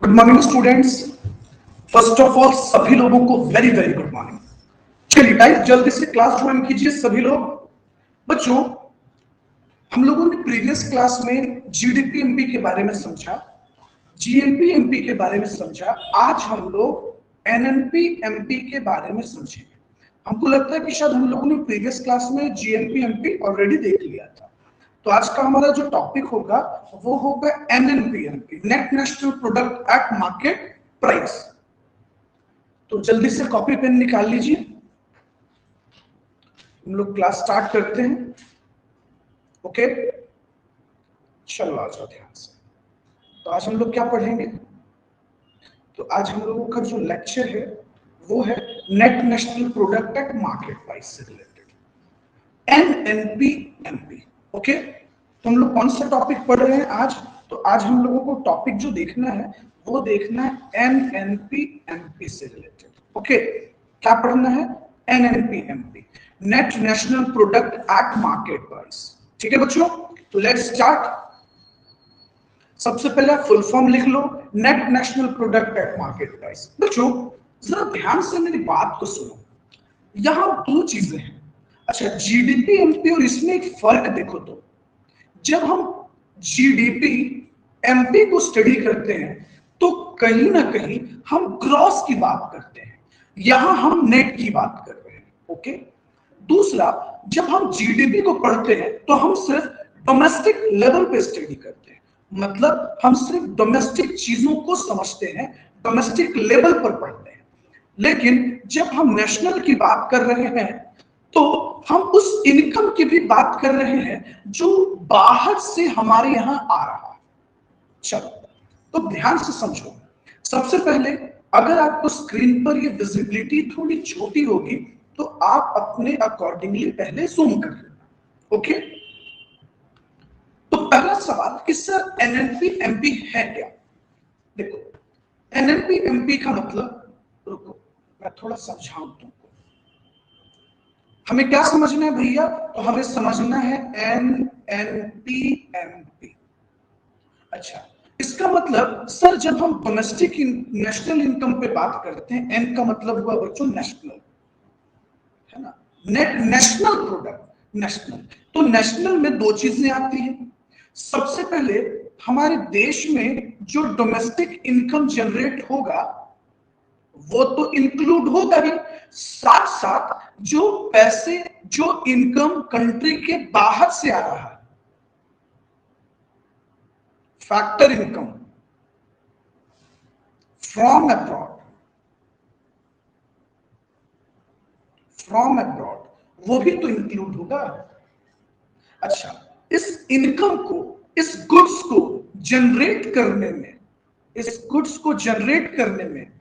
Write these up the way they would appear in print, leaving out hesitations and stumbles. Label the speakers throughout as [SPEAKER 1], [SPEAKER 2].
[SPEAKER 1] Good morning students. First of all सभी लोगों को वेरी वेरी गुड मॉर्निंग। चलिए गाइस जल्दी से क्लास ज्वाइन कीजिए सभी लोग। बच्चों, हम लोगों ने प्रीवियस क्लास में जीडीपी एमपी के बारे में समझा, जीएनपी एमपी के बारे में समझा। आज हम लोग एनएनपी एमपी के बारे में समझेंगे। हमको लगता है कि शायद हम लोगों ने प्रीवियस क्लास में जीएनपी एमपी ऑलरेडी देख लिया था। तो आज का हमारा जो टॉपिक होगा वो होगा NNP, net national product at market price. तो जल्दी से कॉपी पेन निकाल लीजिए, हम लोग क्लास स्टार्ट करते हैं। ओके, चलो आ जाओ ध्यान से। तो आज हम लोग क्या पढ़ेंगे? तो आज हम लोगों का जो लेक्चर है वो है net national product at market price से रिलेटेड, एनएनपी एमपी। ओके, तो हम लोग कौन सा टॉपिक पढ़ रहे हैं आज? तो आज हम लोगों को टॉपिक जो देखना है वो देखना है एनएनपी एमपी से रिलेटेड। ओके, क्या पढ़ना है? NNP MP, net national product at market price. ठीक है बच्चों, तो लेट्स स्टार्ट। सबसे पहले फुल फॉर्म लिख लो, net national product at market price. बच्चों जरा ध्यान से मेरी बात को सुनो, यहां दो चीजें हैं। अच्छा, जीडीपी एमपी और इसमें एक फर्क देखो। तो जब हम जीडीपी एमपी को स्टडी करते हैं तो कहीं ना कहीं हम ग्रॉस की बात करते हैं, यहां हम नेट की बात कर रहे हैं। ओके, दूसरा, जब हम जीडीपी को पढ़ते हैं तो हम सिर्फ डोमेस्टिक लेवल पे स्टडी करते हैं, मतलब हम सिर्फ डोमेस्टिक चीजों को समझते हैं, डोमेस्टिक लेवल पर पढ़ते हैं। लेकिन जब हम नेशनल की बात कर रहे हैं तो हम उस इनकम की भी बात कर रहे हैं जो बाहर से हमारे यहां आ रहा है। चलो तो ध्यान से समझो। सबसे पहले अगर आपको स्क्रीन पर ये विजिबिलिटी थोड़ी छोटी होगी तो आप अपने अकॉर्डिंगली पहले जूम कर लेना। ओके, तो पहला सवाल कि सर एनएनपी एमपी है क्या? देखो, एनएनपी एमपी का मतलब, रुको मैं थोड़ा समझाऊं तुमको। हमें क्या समझना है भैया? तो हमें समझना है एनएनपी एमपी। अच्छा, इसका मतलब सर जब हम डोमेस्टिक नेशनल इनकम पे बात करते हैं, एन का मतलब हुआ बच्चों नेशनल, है ना, नेट नेशनल प्रोडक्ट नेशनल। तो नेशनल में दो चीजें आती हैं। सबसे पहले हमारे देश में जो डोमेस्टिक इनकम जनरेट होगा वो तो इंक्लूड होगा ही, साथ साथ जो पैसे, जो इनकम कंट्री के बाहर से आ रहा है, factor income from abroad, from abroad, वो भी तो इंक्लूड होगा। अच्छा, इस इनकम को, इस गुड्स को जनरेट करने में, इस गुड्स को जनरेट करने में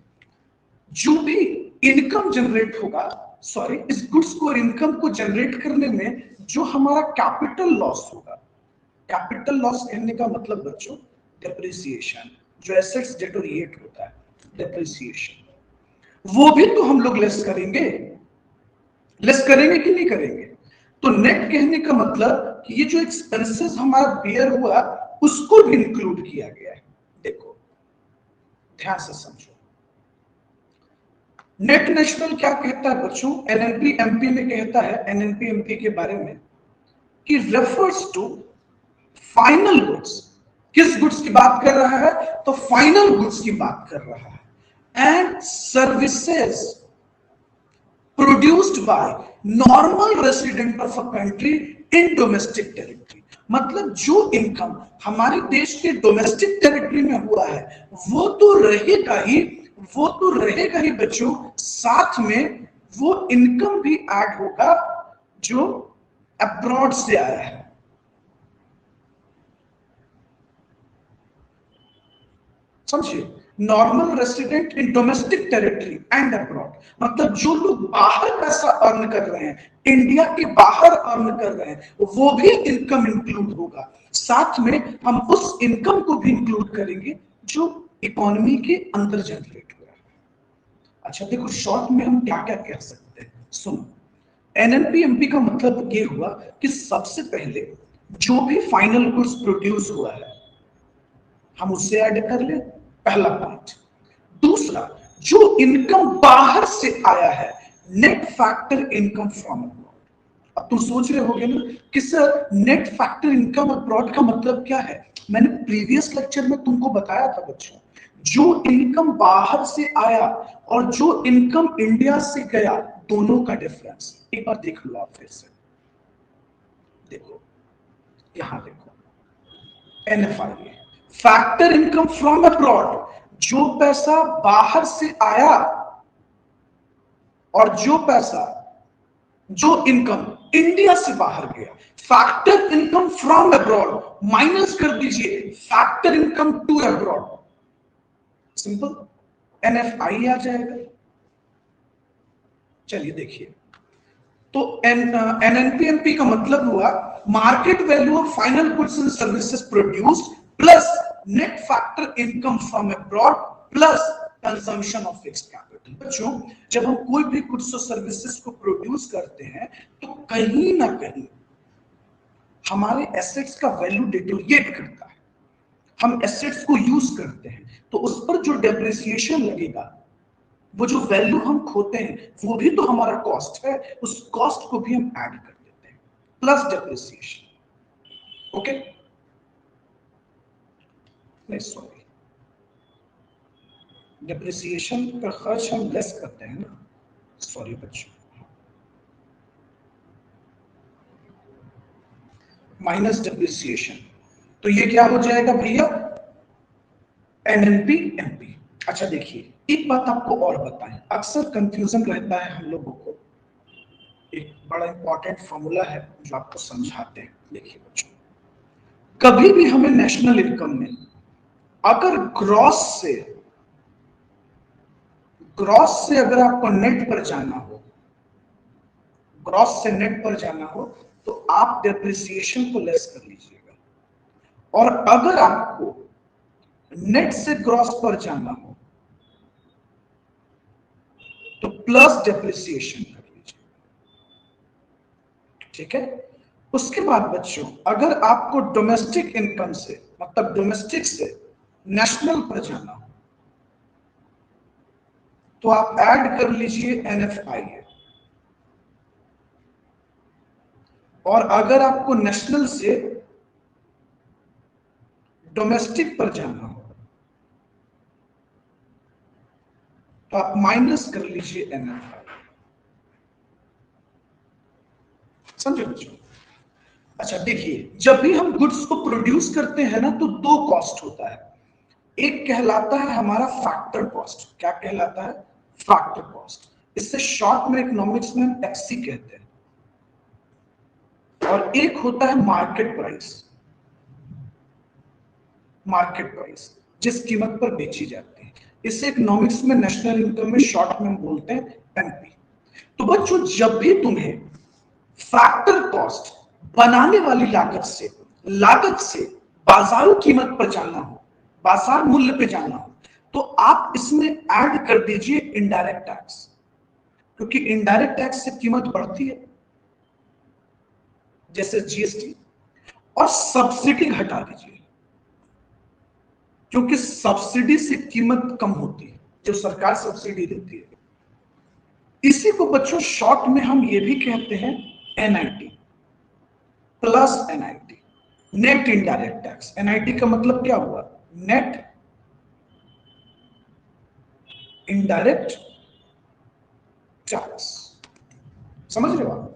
[SPEAKER 1] जो भी इनकम जनरेट होगा, सॉरी, इस गुड्स को और इनकम को जनरेट करने में जो हमारा कैपिटल लॉस होगा, कैपिटल लॉस कहने का मतलब बच्चों डेप्रिसिएशन, जो एसेट्स डिटोरिएट होता है, डेप्रिसिएशन, वो भी तो हम लोग लेस करेंगे। लेस करेंगे कि नहीं करेंगे? तो नेट कहने का मतलब कि ये जो एक्सपेंसेस हमारा बियर हुआ उसको भी इंक्लूड किया गया है। देखो ध्यान से समझो, नेट नेशनल क्या कहता है बच्चों? एनएनपी एमपी में कहता है, एनएनपी एमपी के बारे में, कि रेफर्स टू फाइनल गुड्स। किस गुड्स की बात कर रहा है? तो फाइनल गुड्स की बात कर रहा है। And services produced by normal resident of a country in domestic territory. मतलब जो इनकम हमारे देश के डोमेस्टिक टेरिटरी में हुआ है वो तो रहेगा ही, वो तो रहेगा ही बच्चों, साथ में वो इनकम भी ऐड होगा जो अब्रॉड से आया है। समझिए, normal resident in domestic territory and abroad, मतलब जो लोग बाहर पैसा अर्न कर रहे हैं, इंडिया के बाहर अर्न कर रहे हैं, वो भी इनकम इंक्लूड होगा। साथ में हम उस इनकम को भी इंक्लूड करेंगे जो इकोनॉमी के अंदर जनरेट हुआ है। अच्छा देखो, शॉर्ट में हम क्या क्या कह सकते हैं, सुनो। एनएनपी एमपी का मतलब ये हुआ कि सबसे पहले जो भी फाइनल गुड्स प्रोड्यूस हुआ है हम उससे ऐड कर ले, पहला पॉइंट। दूसरा, जो इनकम बाहर से आया है, net factor income from abroad. अब तुम सोच रहे होगे ना कि sir net factor income abroad का मतलब क्या है। मैंने प्रीवियस लेक्चर में तुमको बताया था बच्चों, जो इनकम बाहर से आया और जो इनकम इंडिया से गया, दोनों का डिफरेंस एक बार देख लो आप फिर से। देखो यहां देखो, NFI factor income from abroad, जो पैसा बाहर से आया और जो पैसा, जो इनकम इंडिया से बाहर गया। Factor income from abroad minus कर दीजिए factor income to abroad, simple NFI आ जाएगा। चलिए देखिए, तो NNP का मतलब हुआ market value of final goods and services produced plus net factor income from abroad plus consumption of fixed capital. बच्चों, जब हम कोई भी गुड्स और सर्विसेज को प्रोड्यूस करते हैं तो कहीं ना कहीं हमारे एसेट्स का वैल्यू डिटोरिएट करता है। हम एसेट्स को यूज करते हैं तो उस पर जो डेप्रिसिएशन लगेगा, वो जो वैल्यू हम खोते हैं, वो भी तो हमारा कॉस्ट है, उस कॉस्ट को भी हम ऐड कर देते हैं प्लस डेप्रिसिएशन। ओके, नहीं सॉरी, डेप्रिसिएशन का खर्च हम लेस करते हैं ना, सॉरी बच्चों, माइनस डेप्रिसिएशन, तो ये क्या हो जाएगा भैया, NNP-MP। अच्छा देखिए, एक बात आपको और बताएं, अक्सर कंफ्यूजन रहता है हम लोगों को, एक बड़ा इंपॉर्टेंट फॉर्मूला है जो आपको समझाते हैं। देखिए बच्चों, कभी भी हमें नेशनल इनकम में अगर ग्रॉस से अगर आपको नेट पर जाना हो, ग्रॉस से नेट पर जाना हो, तो आप डेप्रिसिएशन को लेस कर लीजिएगा, और अगर आपको नेट से ग्रॉस पर जाना हो तो प्लस डेप्रिसिएशन कर लीजिए। ठीक है, उसके बाद बच्चों, अगर आपको डोमेस्टिक इनकम से, मतलब डोमेस्टिक से नेशनल पर जाना हो तो आप ऐड कर लीजिए NFI, और अगर आपको नेशनल से डोमेस्टिक पर जाना हो तो आप माइनस कर लीजिए NFI। समझे बच्चों? अच्छा देखिए, जब भी हम गुड्स को प्रोड्यूस करते हैं ना, तो दो कॉस्ट होता है, एक कहलाता है हमारा फैक्टर कॉस्ट। क्या कहलाता है? Factor cost. इससे शॉर्ट में इकोनॉमिक्स में हम FC कहते हैं। और एक होता है मार्केट प्राइस, मार्केट प्राइस जिस कीमत पर बेची जाती है, इसे इकोनॉमिक्स में नेशनल इनकम में शॉर्ट में बोलते हैं MP। तो बच्चों, जब भी तुम्हें फैक्टर कॉस्ट बनाने वाली लागत से बाजार कीमत पर जाना हो, बाजार मूल्य पे जाना हो, तो आप इसमें ऐड कर दीजिए इनडायरेक्ट टैक्स, क्योंकि इनडायरेक्ट टैक्स से कीमत बढ़ती है, जैसे GST, और सब्सिडी घटा दीजिए, क्योंकि सब्सिडी से कीमत कम होती है, जो सरकार सब्सिडी देती है। इसी को बच्चों शॉर्ट में हम ये भी कहते हैं NIT plus NIT, net indirect tax. NIT का मतलब क्या हुआ? Net indirect tax. समझ रहे हो आप?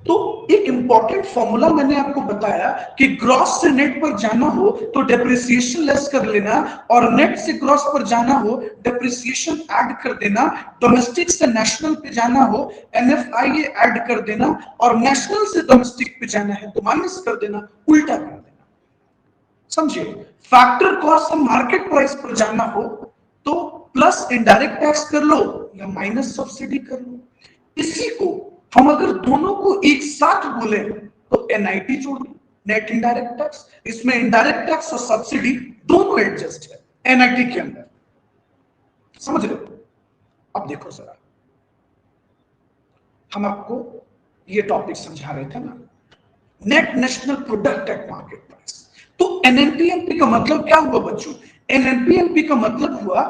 [SPEAKER 1] तो एक इंपॉर्टेंट फॉर्मूला मैंने आपको बताया कि ग्रॉस से नेट पर जाना हो तो डेप्रिसिएशन लेस कर लेना, और नेट से ग्रॉस पर जाना हो डेप्रिसिएशन ऐड कर देना, डोमेस्टिक से नेशनल पे जाना हो NFI ऐड कर देना, और नेशनल से डोमेस्टिक पे जाना है तो माइनस कर देना, उल्टा कर देना। समझिए, फैक्टर कॉस्ट से मार्केट प्राइस पर जाना हो तो प्लस इनडायरेक्ट टैक्स कर लो या माइनस सब्सिडी कर लो। इसी को हम अगर दोनों को एक साथ बोले तो NIT जोड़ लो, नेट इनडायरेक्ट टैक्स। इसमें इनडायरेक्ट टैक्स और सब्सिडी दोनों एडजस्ट है NIT के अंदर। समझ रहे हो? अब देखो जरा, हम आपको ये टॉपिक समझा रहे थे ना, net national product at market price. तो NNP-MP का मतलब क्या हुआ बच्चों? NNP-MP का मतलब हुआ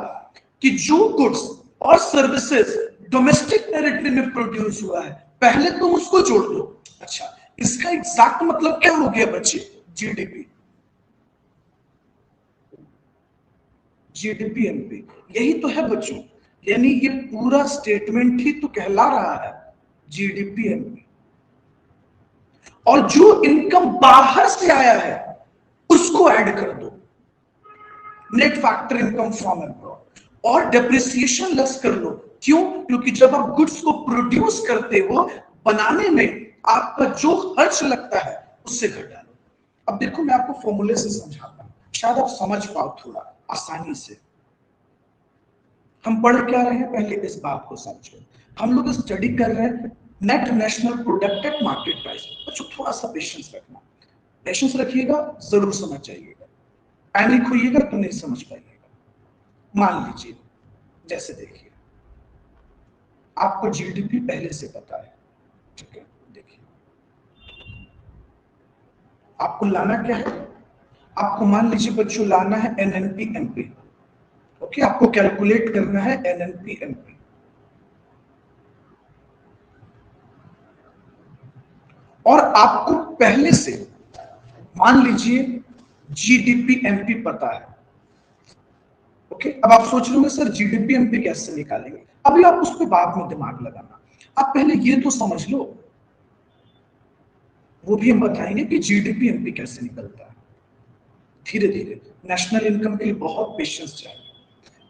[SPEAKER 1] कि जो गुड्स और सर्विसेज डोमेस्टिक टेरिटरी में प्रोड्यूस हुआ है पहले तुम उसको जोड़ दो। अच्छा, इसका एग्जैक्ट मतलब क्या हो गया बच्चे? जीडीपी, जीडीपी एमपी, यही तो है बच्चों। यानी ये पूरा स्टेटमेंट ही तो कहला रहा है जीडीपी एमपी। और जो इनकम बाहर से आया है उसको ऐड कर दो, net factor income from abroad, और डेप्रिसिएशन लेस कर लो। क्यों? क्योंकि जब आप गुड्स को प्रोड्यूस करते हो, बनाने में आपका जो खर्च लगता है उससे घटा लो। अब देखो मैं आपको फॉर्मूले से समझाता हूं, शायद आप समझ पाओ थोड़ा आसानी से। हम पढ़ क्या रहे हैं, पहले इस बात को समझो। हम लोग स्टडी कर रहे हैं net national product at market price. बच्चों थोड़ा सा पेशेंस रखना, पेशेंस रखिएगा, जरूर समझ जाइएगा। पैनिक होइएगा तो नहीं समझ पाइएगा। मान लीजिए, जैसे देखिए आपको जीडीपी पहले से पता है, ठीक है? देखिए आपको लाना क्या है, आपको मान लीजिए बच्चों लाना है एनएनपी एमपी। ओके, आपको कैलकुलेट करना है एनएनपी एमपी। और आपको पहले से मान लीजिए जीडीपी एमपी पता है। ओके, अब आप सोच रहे होंगे सर जीडीपी एमपी कैसे निकालेंगे? अभी आप उस पर बाद में दिमाग लगाना, आप पहले ये तो समझ लो, वो भी हम बताएंगे कि जीडीपी एमपी कैसे निकलता है धीरे धीरे। नेशनल इनकम के लिए बहुत पेशेंस चाहिए।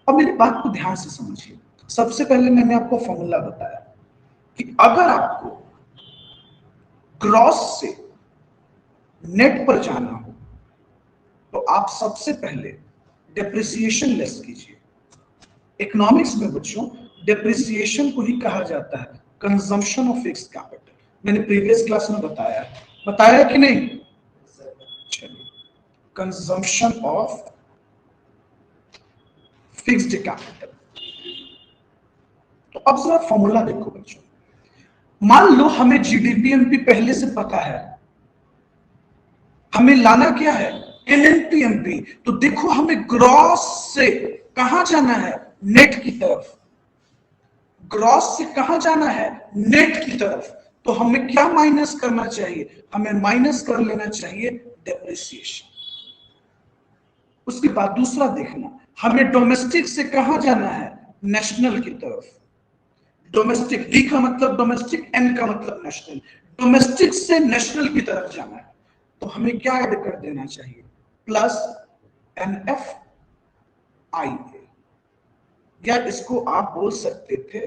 [SPEAKER 1] अब मेरी बात को ध्यान से समझिए। सबसे पहले मैंने आपको फॉर्मूला बताया कि अगर आपको ग्रॉस से नेट पर जाना हो तो आप सबसे पहले डेप्रिसिएशन लेस कीजिए। इकोनॉमिक्स में बच्चों डेप्रिसिएशन को ही कहा जाता है कंजम्पशन ऑफ फिक्स्ड कैपिटल। मैंने प्रीवियस क्लास में बताया कि नहीं? चलिए, कंजम्पशन ऑफ फिक्स्ड कैपिटल। तो अब जरा फॉर्मूला देखो बच्चों। मान लो हमें जीडीपी एमपी पहले से पता है, हमें लाना क्या है? NNP MP. तो देखो हमें ग्रॉस से कहां जाना है? नेट की तरफ। ग्रॉस से कहां जाना है? नेट की तरफ। तो हमें क्या माइनस करना चाहिए? हमें माइनस कर लेना चाहिए डेप्रिसिएशन। उसके बाद दूसरा देखना, हमें डोमेस्टिक से कहां जाना है? नेशनल की तरफ। डोमेस्टिक, डी का मतलब डोमेस्टिक, एन का मतलब नेशनल। डोमेस्टिक से नेशनल की तरफ जाना है तो हमें क्या ऐड कर देना चाहिए? प्लस एनएफ आई ए, या इसको आप बोल सकते थे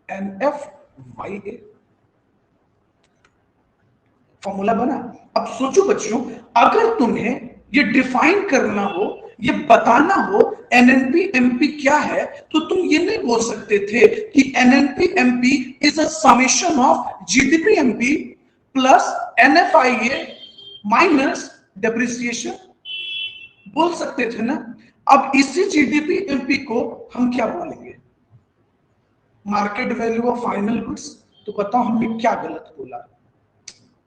[SPEAKER 1] एनएफ वाई ए। फॉर्मूला बना। अब सोचो बच्चों, अगर तुम्हें ये डिफाइन करना हो, ये बताना हो एनएनपी एमपी क्या है, तो तुम ये नहीं बोल सकते थे कि NNP MP is a summation of GDP MP plus NFIA minus depreciation. बोल सकते थे ना? अब इसी जीडीपी एमपी को हम क्या बोलेंगे? Market value of final goods. तो बताओ हमने क्या गलत बोला?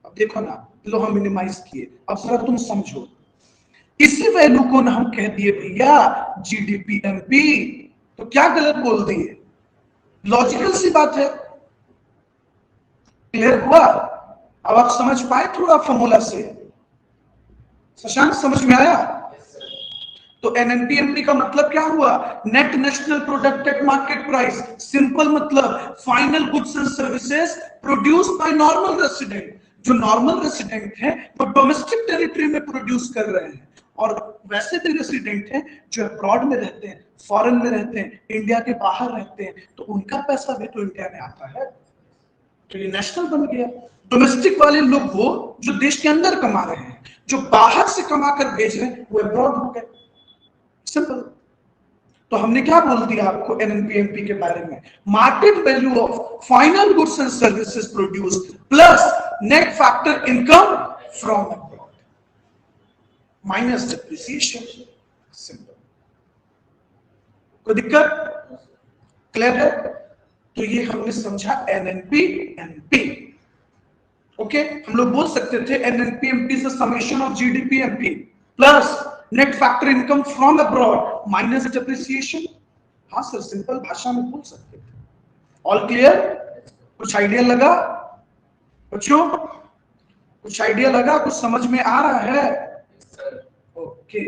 [SPEAKER 1] अब देखो ना, लो हम मिनिमाइज किए, अब जरा तुम समझो। इसी वैल्यू को ना हम कह दिए भैया जीडीपी एमपी, तो क्या गलत बोल दिए? लॉजिकल सी बात है। क्लियर हुआ? अब आप समझ पाए थोड़ा फॉर्मूला से? शशांक समझ में आया? तो एनएनपीएमपी का मतलब क्या हुआ? Net national product at market price. Simple मतलब final goods and services produce by normal resident. जो नॉर्मल रेसिडेंट है वो डोमेस्टिक टेरिटरी में प्रोड्यूस कर रहे हैं, और वैसे भी रेसिडेंट हैं जो अब्रॉड में रहते हैं, फॉरेन में रहते हैं, इंडिया के बाहर रहते हैं, तो उनका पैसा भी तो इंडिया में आता है, तो ये नेशनल बन गया। डोमेस्टिक वाले लोग वो जो देश के अंदर कमा रहे हैं, जो बाहर से कमा कर भेज रहे हैं वो अब्रॉड हो गए। सिंपल। तो हमने क्या बोल दिया आपको एनएनपीएमपी के बारे में? Market value of final goods and services produced plus net factor income from abroad minus depreciation. Simple. कोई दिक्कत? क्लियर है? तो ये हमने समझा एनएनपीएमपी। ओके, हम लोग बोल सकते थे NNPMP is a summation of GDPMP plus net factor income from abroad minus depreciation. हाँ सर, सिंपल भाषा में बोल सकते थे। All clear? कुछ आइडिया लगा बच्चों? कुछ आइडिया लगा? कुछ समझ में आ रहा है? ओके